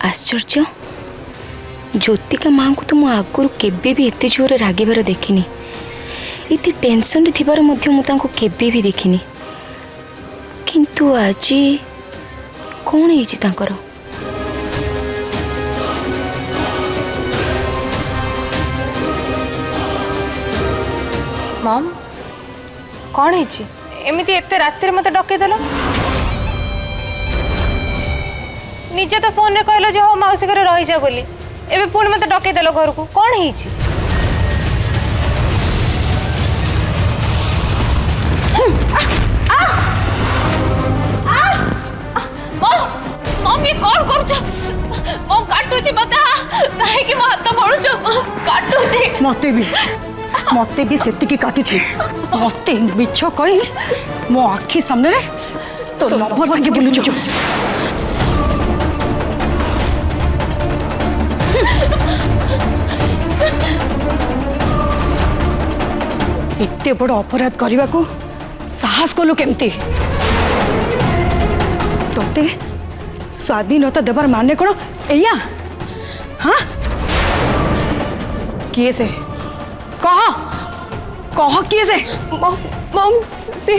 आश्चर्य ज्योतिका माँ को तो मु आगुरी केबे भी एते जोरे रागिबार देखिनी इति टेंशन थिबार मध्य मु तांको केबे भी देखिनी किंतु आज कौन है तांकर मम कौन है एमती एते रात मत डकईदेल निजे तो फोन रे कहल जो हो मौसी घर रही जा बोली एबे पुणी मत डकईदेल घर को कौन है मम ये कौन कर मम काटुची मत काहे कि मो हाथ बळुछ काटुची मते भी सेतिकी काटुची मते मिछ कही मो आखि सामने रे तो लभर संगे बुलुछ एते बड़ अपराध करने को साहस कलु केमती तोते स्वाधीनता देवार माने कौन एया हाँ किए से कह किए से मम से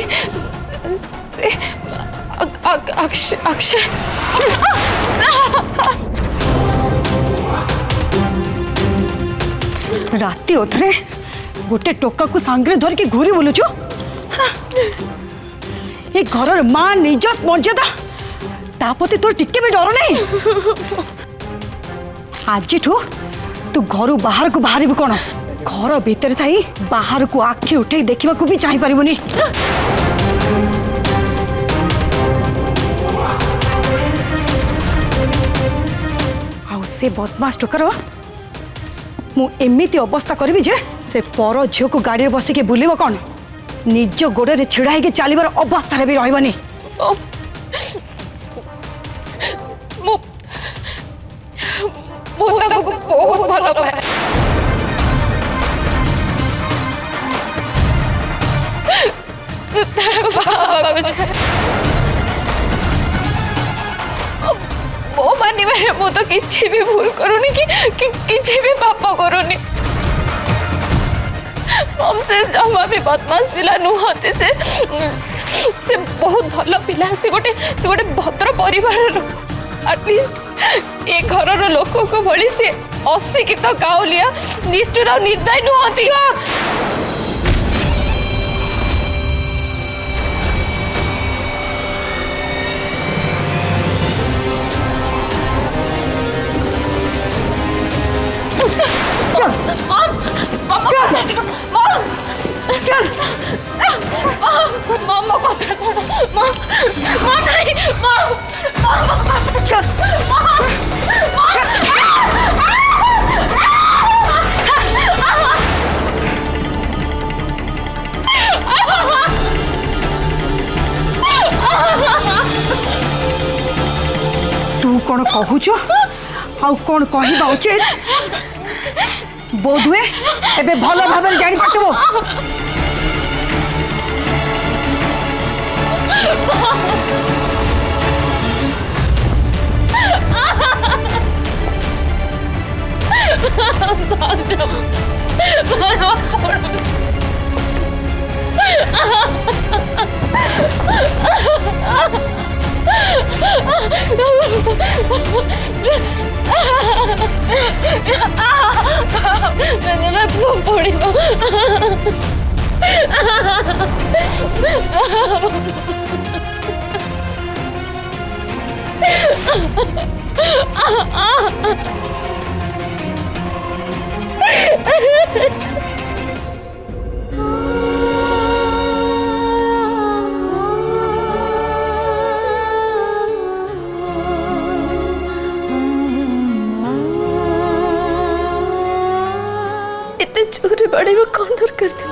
अक्षय अक्षय राति ओथरे गोटे टोका को सांगरे धर के घूरी बोलुचु ये घर मान इज्जत मर्यादा तापति तोर टिके भी डर नहीं आज तू घर बाहर को बाहर भी कौन घर भीतर थी बाहर को आखि उठे देखा भी चाह पारिबुनी से बदमाश टोकर मु एमिति अवस्था करी जे से पर झील को गाड़ी बसिके बुलब कौन निज गोड़े छिड़ा होगी चलबार अवस्था भी रही बहुत भल पाए मो मानी मु तो किसी भी भूल करूनी कि किसी भी पाप करूनी मम से जमा भी बदमाश पिला नुहते से बहुत भल पिला से गोटे भद्र परिवार लोक एटलिस्ट ए घर लोक को भली से अशिक्षित गाउलिया निष्ठुर और निर्दय नुहती तू कौन कहूच आउ कौन कहवा उचित बोध हुए एबे भल भाव जानी पारथबो चोरी बाड़ी में कौन दरकार था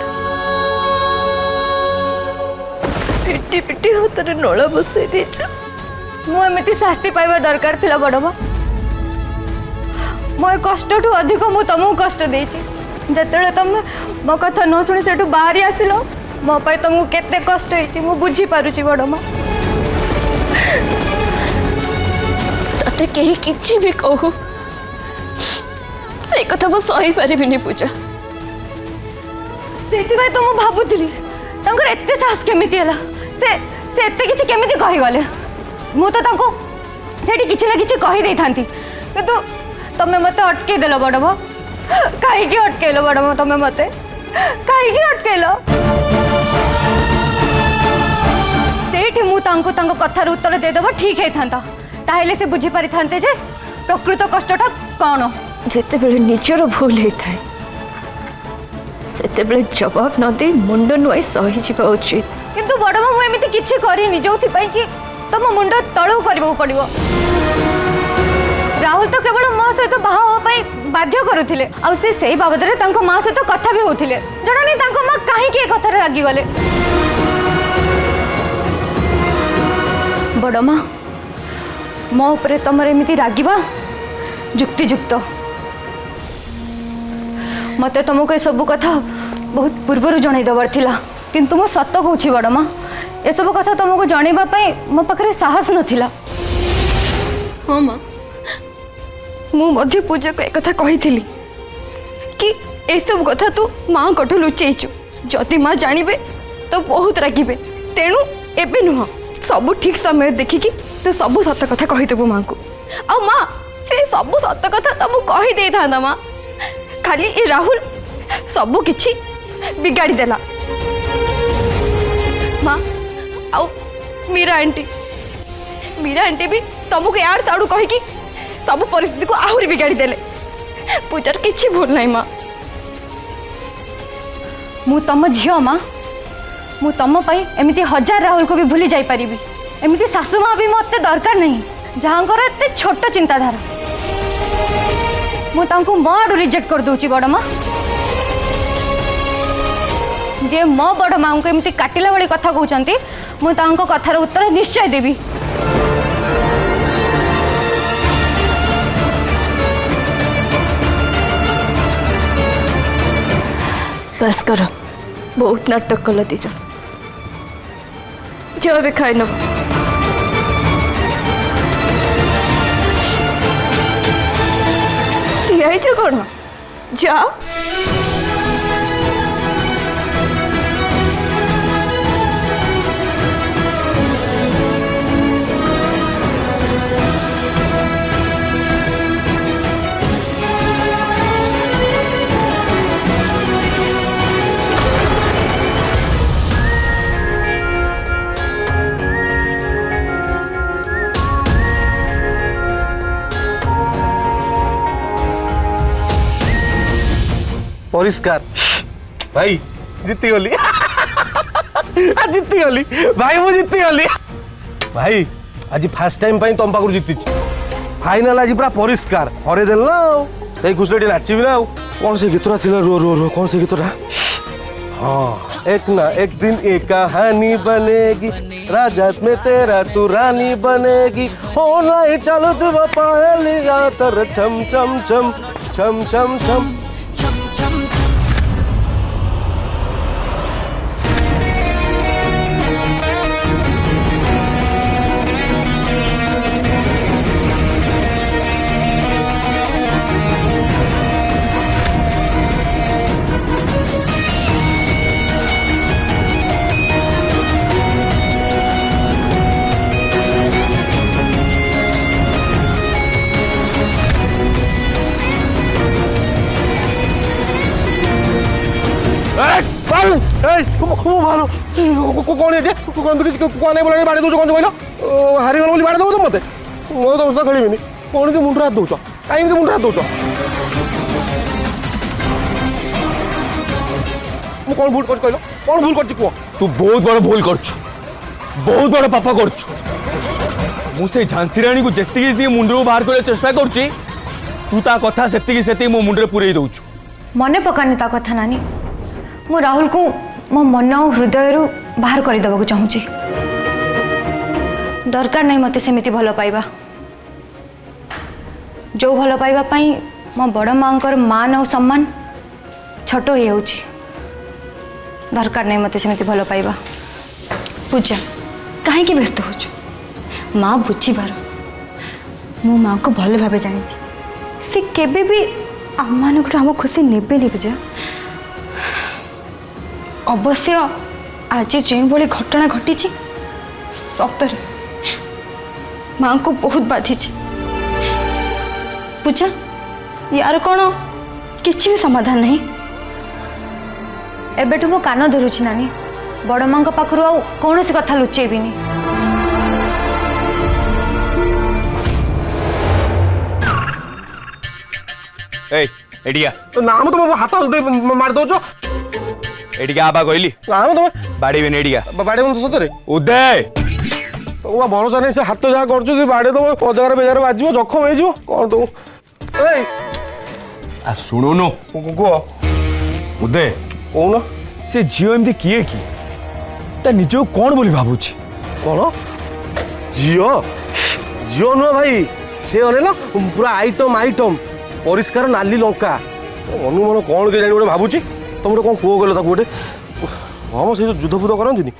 पिटी पिटी हाथ में नला बसई देच मुझे शास्ति पाइबा दरकार थिला बड़बा मो कष्ट ठू अधिक मु तुमको कष्ट देची जतले तुम मो कथा न शुणी से बाहरी आसिलो मो पाई तुमको केते कष्ट होइची मु बुझी पारुची बड़मा मते कहीं किछि भी कहू से कथा मु सही पारिबिनी पूजा। सेतिबाई तो मु भाबुतिली तांकर एत्ते साहस केमिति हला से एत्ते किछि केमिति कहि गले। मु तो तांको सेठी किछि ना किछि कहि देई थांती किंतु तमे मते अटके देलो बडबा। काहे की अटकेलो बडबा तमे मते काहे की अटकेलो। सेठी मु तांको तांको कथार उत्तर दे देबो ठीक हे थांता ताहेले से बुझी पारि थांते जे प्रकृत कष्टटा कोन। जेते बेले निजर भूल होता है सेते बेले जवाब न दे मुंड नुआई सही जीवा उचित। किंतु बडबा मु एमिति किछि करिनि जोथि पई कि तम मुंड तळू करबो पड़िबो। राहुल तो केवल मो सहित बाहा हो पई बाध्य करुथिले आ से सेही बाबद रे तांको मां सहित कथा भी होथिले जणा नै तांको मां काहे के कथा रे लागी गले। बडमा मो ऊपर तमर एमिति रागिबा जुक्तियुक्त। मते तुमको सब कथा बहुत पूर्वर जन दबार थिला किंतु मो सत कहूँ बड़मा ए सब कथा तुमको जनइबा पई मो पाखरे साहस नथिला। हाँ माँ मु मध्य पूजा को एक कथा कही थी कि ए सब कथा तू माँ कठू लुचेचु जदि माँ जानवे तो बहुत रागिबे तेणु एबे नुह सब ठीक समय देखिकी तू सब सत कथा कहीदेबू माँ को। आ माँ से सब सत कथा तुमको कही दे था माँ खाली ए राहुल सबु किछि बिगाड़ी देला। माँ आउ मीरा आंटी भी तुमको यार साड़ू कहीकि सब परिस्थिति को आहुरी बिगाड़ी देले। पूजार किछि भूल नहीं माँ। मु तम झियो माँ मु तम पई एमिति हजार राहुल को भी भूली जाई परिबी। एमिति सासु माँ भी मते दरकार नहीं जहाँकर एते छोट चिंताधारा। मु तांको मो आडू रिजेक्ट कर दूची बड़ माँ जे मो बड़ माँ को एमती काटिला वाली कथा कहते मु तांको कथार उत्तर निश्चय देवी। बस कर बहुत नाटक कल दीज जो भी खाई नब कौन जा परिष्कार भाई जीती गली जीती गली भाई मु जीती गली भाई आज फास्ट टाइम पाई तुम पाखु जीति फाइनल आज पूरा परिष्कार हरे देल ना से खुशी नाचबी ना कौन से गीतरा थिला रो रो रो कौन से गीतरा हाँ एक ना एक दिन एक कहानी बनेगी राजा में तेरा तू रानी बनेगी हो नहीं चलो तू पहलिया तर छम छम छम छम छम छम कौन है कौन नहीं बोला बाड़ी दौच कौन कहल हारीगल बोली बाड़ी दौच मत मो तो सहित खेलनी कौन मुंडे हाथ दौच कहीं मुंडे हाथ दौच मु कौन भूल कर कहल कौन भूल कर कह तू बहुत बड़ भूल कर बहुत बड़ पाप कर मुझे झांसी राणी को जी मुंडू बाहर कर चेष्टा कर तू ता कथा से मो मुंडे पूरे दौचु मने पकानी ता कथा नानी मु राहुल को मो मन और हृदय बाहर करदेवा चाहूँगी दरकार नहीं मत सेमती भल पाइबा जो भल पाइबा पाई मो बड़ माँ मान और सम्मान छोट हो जाऊँगी दरकार नहीं मत सेमती भल पाइबा। पूजा कहीं व्यस्त हो माँ बुझीबार मो माँ को भल भाव जानी सी केबे भी आम मानक आम खुशी नेबेनि पूजा अवश्य आज जो भाई घटना घटी सतरे माँ को बहुत बाधि पूजा यार कौन किसी भी समाधान नहीं एबेठू मो कान धरुची नानी बड़ माँ पाखर आ कौन सी कथा लुचेबिनी एडिया ना तुम हाथ मार दौ एडिया आबा कहली ना तुम बाड़ी बेन एडिया बाड़े तो सतरे उदय तुम भरोसा नहीं से हाथ जहाँ कर बाड़े दब अजगर बेजार बाज जखम हो कौन तुम आ शुणुनु कह उदय कौन से झील एमती किए कि ता निज कौन बोली भावुची कौन झील झील नुह भाई से अनेल पूरा आइटम आइटम परिष्कार नाली लंका अनुमान कौन के जानी गोटे भावुची तुम गोटे कौन पुओ गल गोटे हाँ से युद्ध फुद्ध करती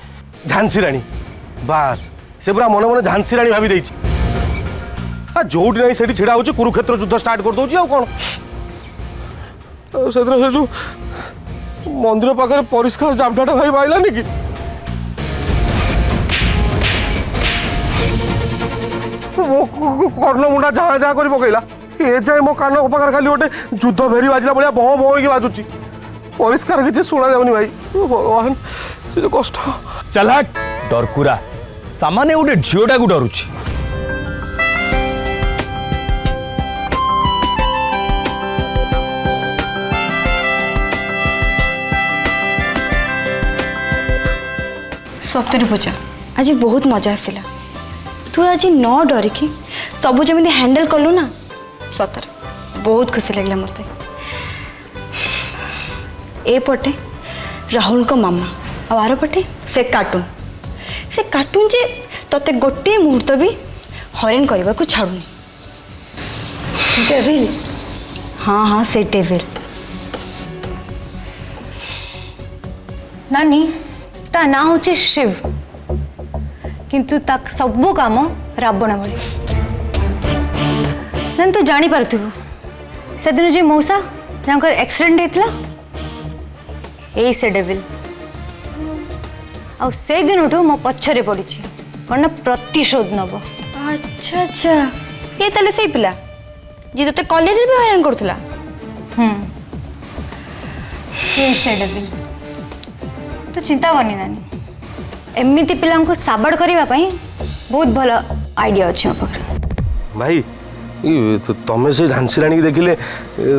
झांसी राणी बास से पूरा मन मन झांसी राणी भावी जो नहीं से छिड़ा हो कुरुक्षेत्र युद्ध स्टार्ट कर दूसरी आ कौन से जो मंदिर पाखे परिष्कार जामटाटा भाई पाइलानी कि कर्ण मुंडा जहाँ जहाँ कर पकईला ए जाए मो कान पाखे खाली गोटे युद्ध भेरी बाजिला भाया बह बह कि बाजुची परिष्कार किसी शुणा जाऊनी भाई भगवान से जो कष्ट चला डरकुरा सामान्य गोटे झीलटा को डरुची सतरी पूजा आज बहुत मजा आसला तू आज न डरिकी तबु जमी हैंडल कलु ना सतर बहुत खुशी लगे मत एपटे राहुल को मामा आर पटे से कार्टून जे तते गोटे मुहूर्त भी हरेन करने को छाड़ूनी डेविल हाँ हाँ से डेविल नानी ता ना हूँ शिव किंतु ताक सबू काम रावण भली ना तू जानी पार्थु से दिन जे मौसा जहाँ एक्सीडेंट होता यही से डेविल आ से दिन मो पछरे पड़ी कौन ना प्रतिशोध नब अच्छा अच्छा ये ताले से पिला जी तो कॉलेज भी हैरान करूला यही से डेविल तो चिंता करनी नानी एमती पिला साबाड़ करने बहुत भल आइडिया अच्छे मो पाखे भाई तमें से झांसी राणी देखिले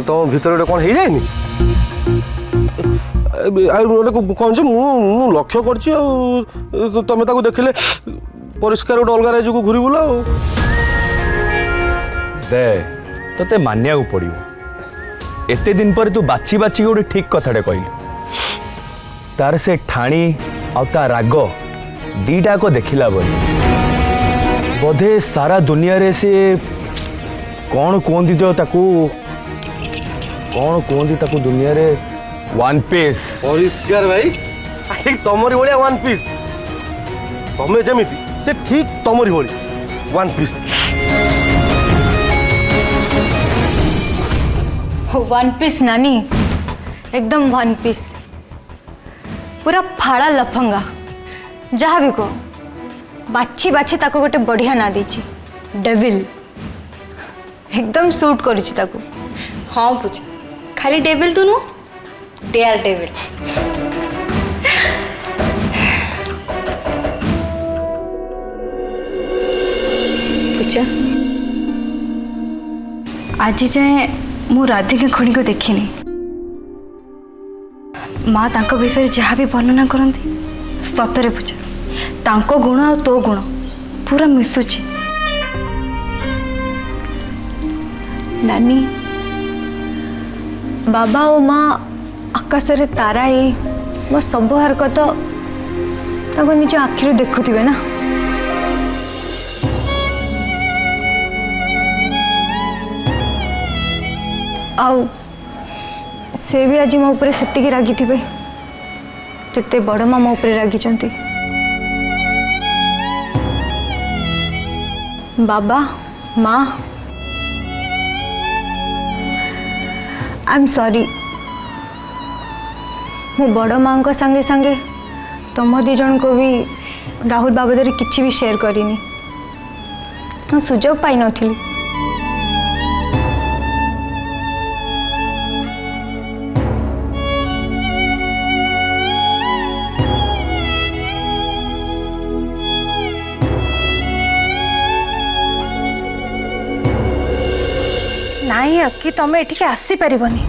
तुम भीतर गोटे कौन हो जाए कौन मु लक्ष्य कर तुम देखिले परिष्कार गोटे अलग राज्य को घूरी बुला दे ते मानिया पड़ो एते दिन पर तू बाची बाची गोटे ठीक कथाटे कहलु तार से ठाणी आ राग दीटा को देखिला बोली बोधे सारा दुनिया रे से कौन कहती तो ताकू कौन कहती ताकू दुनिया रे वन पीस परिष्कार भाई ठीक तमरी भाया वन पीस तमें जमी से ठीक तमरी भाई वन पीस वन पीस नानी एकदम वन पीस पूरा फाड़ा लफंगा जहाँ भी कह बाछी बाछी ताको गोटे बढ़िया ना देची डेविल एकदम सूट करुची ताको हाँ पूछ खाली डेविल तू नु डेयर डेविल पूछा आज जाए मु राधिका खुणी को देखिनी माँ तांको विषय जहाँ भी वर्णना करती सतरे पूछा तांको गुण आ तो गुण पूरा मिसुची नानी बाबा और माँ आकाश रे तारा ही मो सब हरकत निज आखिर देखुवे ना आउ से भी आज मो ऊपर सेतिकी रागी थे जिते बड़ माँ मो ऊपर रागी बाबा माँ आई एम सॉरी मो बड़ माँ को संगे संगे तुम दी जन को भी राहुल बाबद किसी भी शेयर करिनी मु सुजोग पाई नथिली। नाई अक्की तुम एठिके आसी पारिबनी।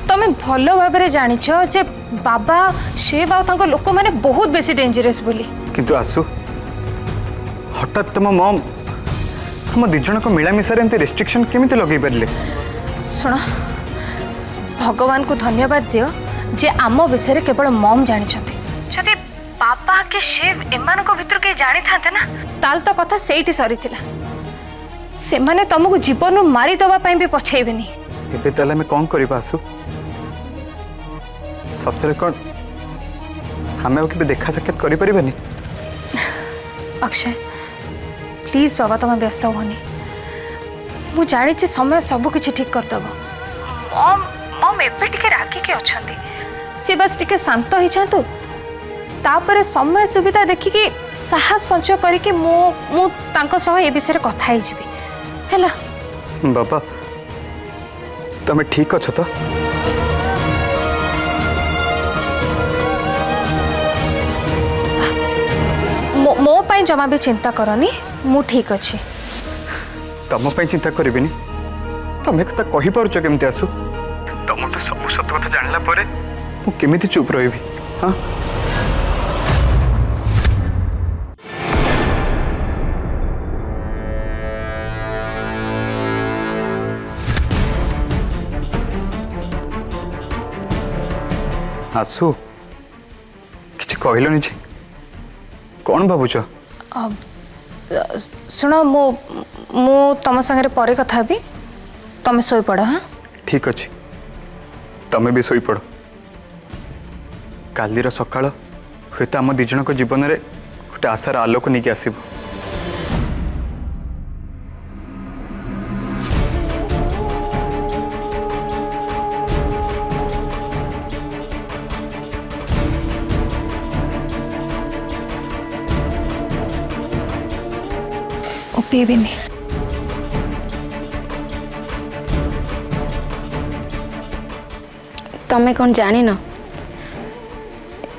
तुम भल भाव जानिछ जे बाबा शिव आ लोक मैंने बहुत बेसी डेंजरस बोली। किंतु आसु हठात तुम मम तुम दिज को मिलामिशार एमती रेस्ट्रिक्शन केमिति लगे पारे? शुण भगवान को धन्यवाद दियो जे आम विषय केवल मम जानिछंती। जदि बाबा के शिव एमान को भितर के जानी थांते ना ताल तो कथा सेठी सरी थिला। से माने तुमको जीवन मारी दबा पई भी पछेबेनी। एबे ताले में कौन करबा आसु? सतरे कौन हमें के देखा साक्षात करि परिबनी? अक्षय प्लीज बाबा तुम व्यस्त होनी। मु जानी समय सब किछि ठीक कर दबो। मम मम एबे टिके रागी के अछंती। से बस टिके शांत ही जातु तापर समय सुविधा देखिकी साहस संचय करिके मु तांको सह ए विषय कथा ही जीवी हैला। बाबा तुम ठीक अछ तो? मो पाई जमा भी चिंता करनी मु ठीक अच्छी। तुम चिंता करिबिनी तुम कथा कहि पारुछ केमती आसु? तुम तो सब सत कथा जानला परे मु केमिति चुप रहिबी? हां आसु किछि कहलोनी जे कौन भावुच? शुण मु तुम संगे परे कथा भी तुम सोई पड़। हाँ ठीक अच्छे तमें भी सोई पड़। कालीर सकाळ हुए आम दिज को जीवन में गोटे आशार आलोक नहीं आसब। पीबिनी तमें कौन जान न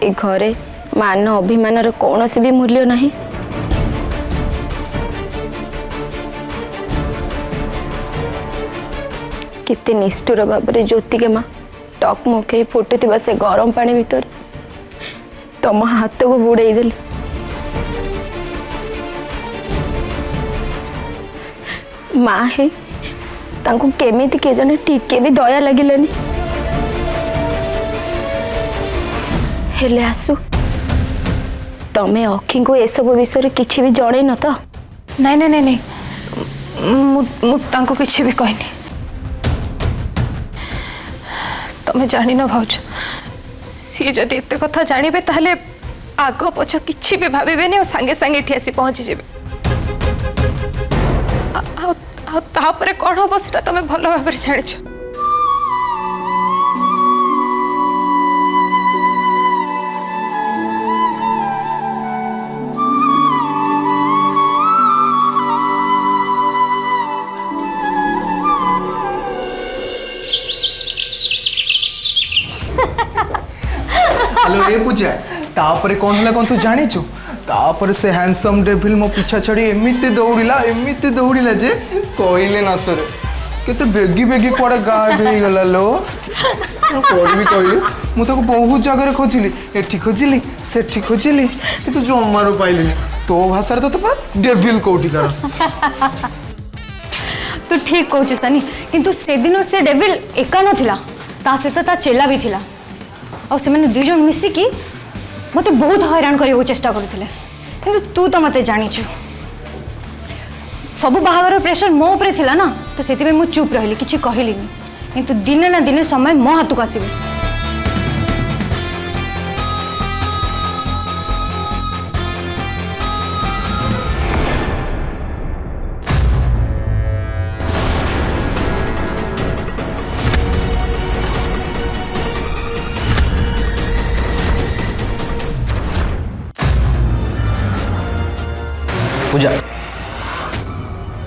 ए घरे मान अभिमान कौन भी मूल्य नहीं। केते निष्ठुर भाव ज्योति के माँ टक मुखे फुटुवा से गरम पानी भितर तम हाथ को बुड़े देले। माँ है तांको केमिति के जने टिके भी दया लगिलानी। हेले आसु तमे अखी को ए सब विषय किछि भी जणे न तो? नहीं नहीं नहीं नहीं तांको किछि भी कहनी। तमे जानी न भाउज सी जदि एते कथा जानिबे ताहले आग पछ किछि भी भाबिबेनी और संगे संगे एठी आसी पहुंची जेबे। तापरे कौन हम से तुम भल भाव जाच। हेलो ए पूजा तापर कौन है कौन तू जानीचु? तापर से हैंडसम डेविल मो पीछा छड़ी एमिति दौड़िला जे कहले ना सर केते बेगी बेगी कुआडे गायब हो गला लो। करबी कहलु मु तो बहुत जगह खोजिली एठी खोजिली सेठी खोजिली किंतु जमारो पाइलिनी। तो भाषा तो पूरा डेविल कोठी कर। तू ठीक कहू सनी किंतु से दिन से डेविल एका नथिला ता सहित ता चेला भी थिला और से मैंने दुई जन मिसिकी मते बहुत हैरान करने चेष्टा करते किंतु तू तो मते जानिचु सब बाहागर प्रेशर मो उपरे थिला ना तो सेति में मु चुप रहिली किछि कहलिनी किंतु दिने ना दिने समय मो हाथ को आसीबे। पूजा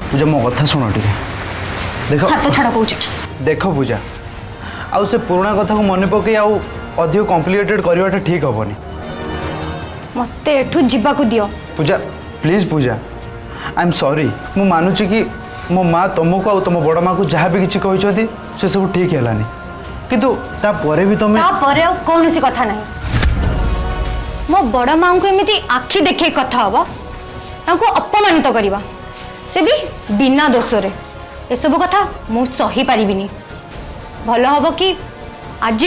पूजा मो कथा शुण टे देख हाथ छाड़ कौच देख पूजा आउ से पुराना कथा को मन पकई आउ अधिक कॉम्प्लिकेटेड करवाटा ठीक हेनी मत एठू जीवाकू दियो Pooja please Pooja I am sorry मु मानुची कि मो माँ तुमको आ तुम बड़ माँ को जहाँ भी किसी कहते से सब ठीक है किंतु तापरे भी तुम तापरे आ कौन सी कथा नहीं मो बड़ माँ को एमती आखि देखे कथा हवा तांको अपमानित करवा से भी बिना दोषरे एसबू कथा मु सही पारिबिनी भल हम कि आज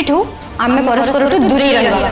आमे परस्पर दूरे रहिबा।